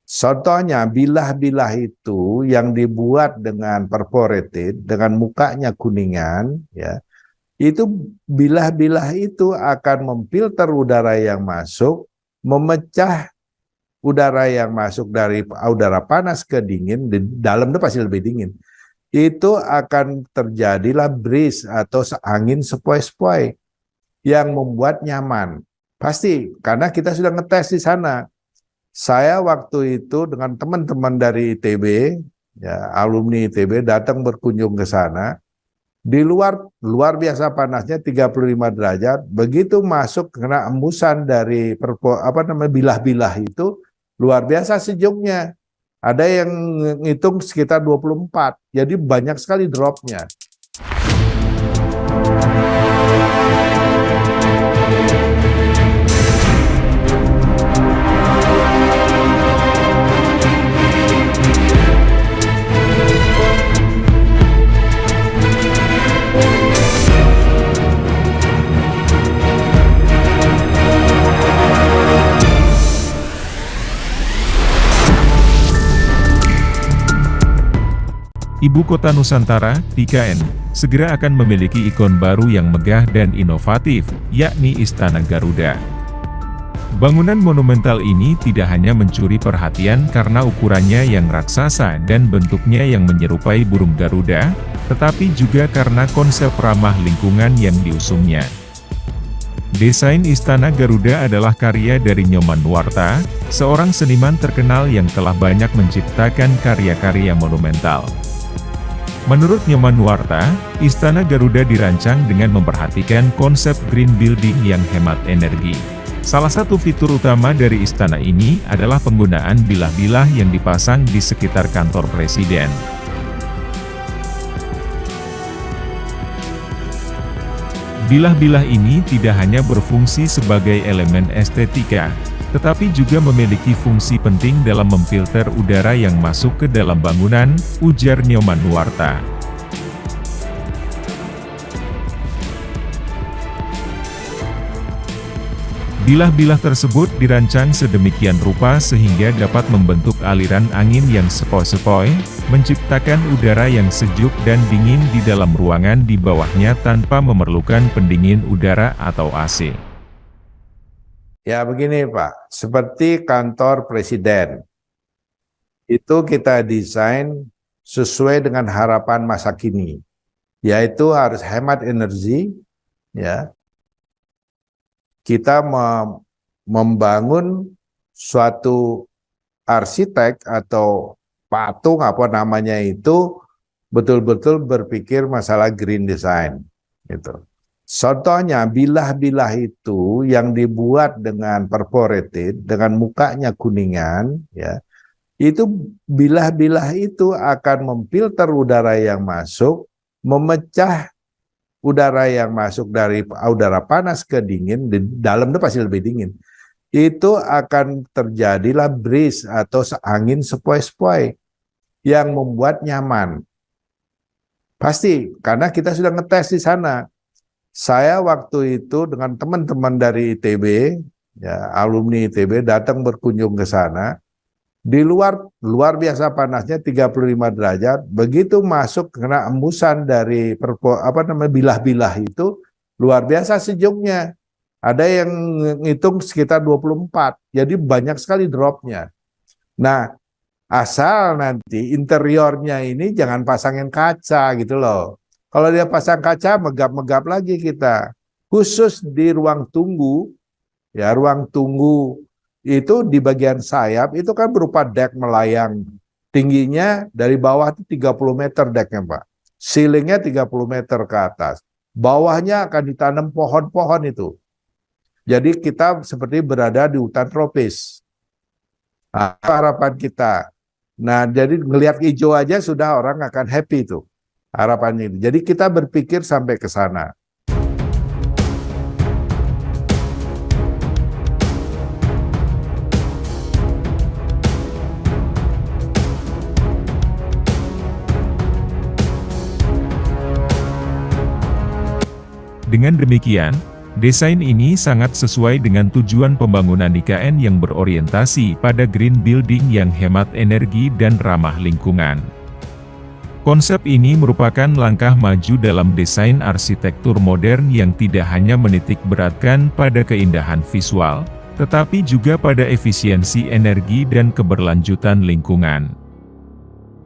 Contohnya bilah-bilah itu yang dibuat dengan perforated, dengan mukanya kuningan, ya, itu bilah-bilah itu akan memfilter udara yang masuk, memecah udara yang masuk dari udara panas ke dingin, di dalam itu pasti lebih dingin. Itu akan terjadilah breeze atau angin sepoi-sepoi yang membuat nyaman. Pasti, karena kita sudah ngetes di sana. Saya waktu itu dengan teman-teman dari ITB, ya, alumni ITB datang berkunjung ke sana. Di luar biasa panasnya 35 derajat. Begitu masuk kena embusan dari bilah-bilah itu luar biasa sejuknya. Ada yang ngitung sekitar 24. Jadi banyak sekali dropnya. Ibu kota Nusantara, IKN, segera akan memiliki ikon baru yang megah dan inovatif, yakni Istana Garuda. Bangunan monumental ini tidak hanya mencuri perhatian karena ukurannya yang raksasa dan bentuknya yang menyerupai burung Garuda, tetapi juga karena konsep ramah lingkungan yang diusungnya. Desain Istana Garuda adalah karya dari Nyoman Nuarta, seorang seniman terkenal yang telah banyak menciptakan karya-karya monumental. Menurut Nyoman Nuarta, Istana Garuda dirancang dengan memperhatikan konsep green building yang hemat energi. Salah satu fitur utama dari istana ini adalah penggunaan bilah-bilah yang dipasang di sekitar kantor presiden. Bilah-bilah ini tidak hanya berfungsi sebagai elemen estetika, tetapi juga memiliki fungsi penting dalam memfilter udara yang masuk ke dalam bangunan, ujar Nyoman Nuarta. Bilah-bilah tersebut dirancang sedemikian rupa sehingga dapat membentuk aliran angin yang sepoi-sepoi, menciptakan udara yang sejuk dan dingin di dalam ruangan di bawahnya tanpa memerlukan pendingin udara atau AC. Ya begini Pak, seperti kantor presiden, itu kita desain sesuai dengan harapan masa kini, yaitu harus hemat energi, ya. Kita membangun suatu arsitek atau patung apa namanya itu betul-betul berpikir masalah green design, gitu. Contohnya bilah-bilah itu yang dibuat dengan perforated, dengan mukanya kuningan, ya, itu bilah-bilah itu akan memfilter udara yang masuk, memecah udara yang masuk dari udara panas ke dingin, di dalam itu pasti lebih dingin. Itu akan terjadilah breeze atau angin sepoi-sepoi yang membuat nyaman. Pasti, karena kita sudah ngetes di sana. Saya waktu itu dengan teman-teman dari ITB, ya, alumni ITB datang berkunjung ke sana. Di luar biasa panasnya 35 derajat. Begitu masuk kena embusan dari bilah-bilah itu luar biasa sejuknya. Ada yang ngitung sekitar 24. Jadi banyak sekali dropnya. Nah, asal nanti interiornya ini jangan pasangin kaca gitu loh. Kalau dia pasang kaca, megap-megap lagi kita. Khusus di ruang tunggu, ya, ruang tunggu itu di bagian sayap, itu kan berupa dek melayang. Tingginya dari bawah itu 30 meter deknya Pak. Ceilingnya 30 meter ke atas. Bawahnya akan ditanam pohon-pohon itu. Jadi kita seperti berada di hutan tropis. Nah, harapan kita. Nah, jadi ngelihat hijau aja sudah orang akan happy itu. Harapannya itu. Jadi kita berpikir sampai ke sana. Dengan demikian, Desain ini sangat sesuai dengan tujuan pembangunan IKN yang berorientasi pada green building yang hemat energi dan ramah lingkungan. Konsep ini merupakan langkah maju dalam desain arsitektur modern yang tidak hanya menitik beratkan pada keindahan visual, tetapi juga pada efisiensi energi dan keberlanjutan lingkungan.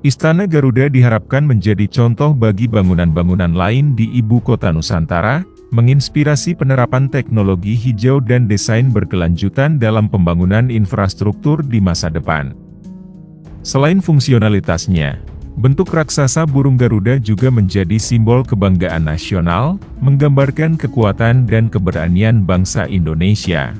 Istana Garuda diharapkan menjadi contoh bagi bangunan-bangunan lain di Ibu Kota Nusantara, menginspirasi penerapan teknologi hijau dan desain berkelanjutan dalam pembangunan infrastruktur di masa depan. Selain fungsionalitasnya, bentuk raksasa burung Garuda juga menjadi simbol kebanggaan nasional, menggambarkan kekuatan dan keberanian bangsa Indonesia.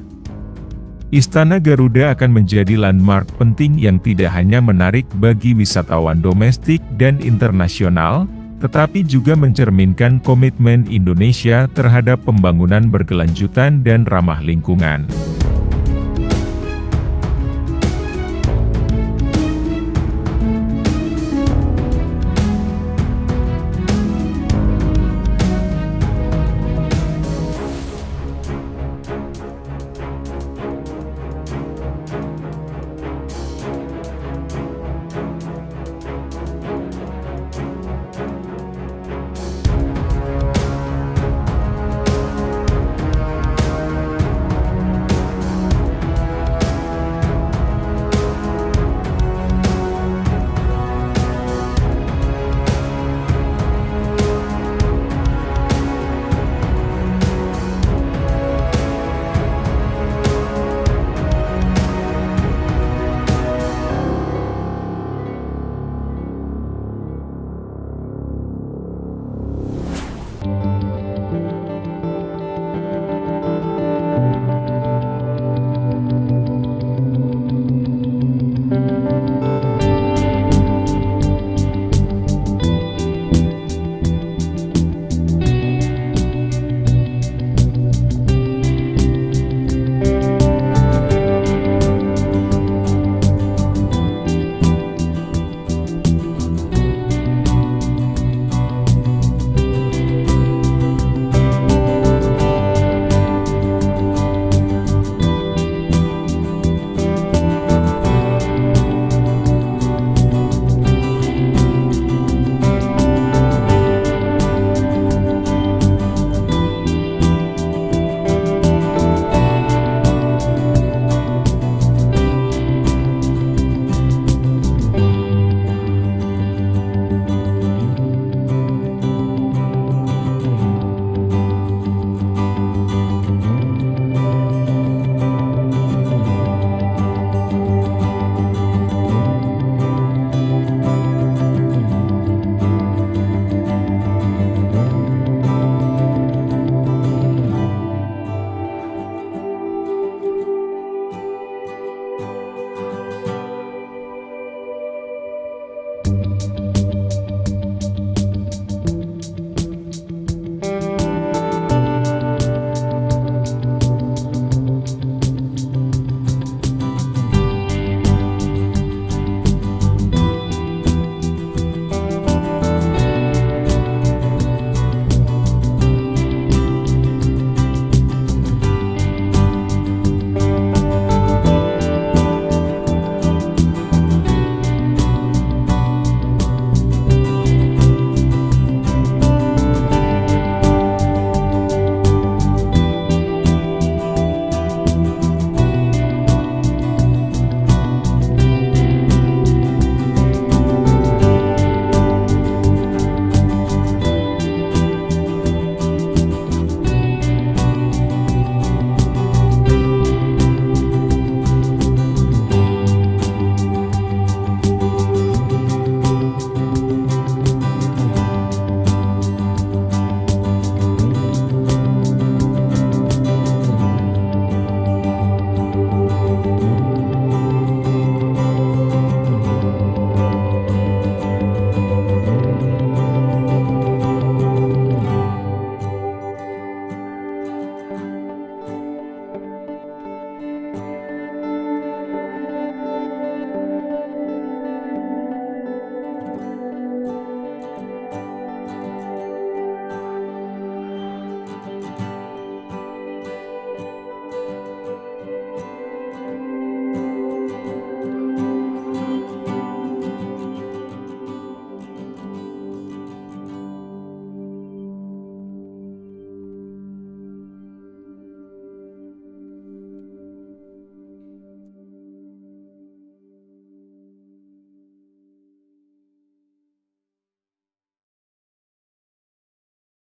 Istana Garuda akan menjadi landmark penting yang tidak hanya menarik bagi wisatawan domestik dan internasional, tetapi juga mencerminkan komitmen Indonesia terhadap pembangunan berkelanjutan dan ramah lingkungan.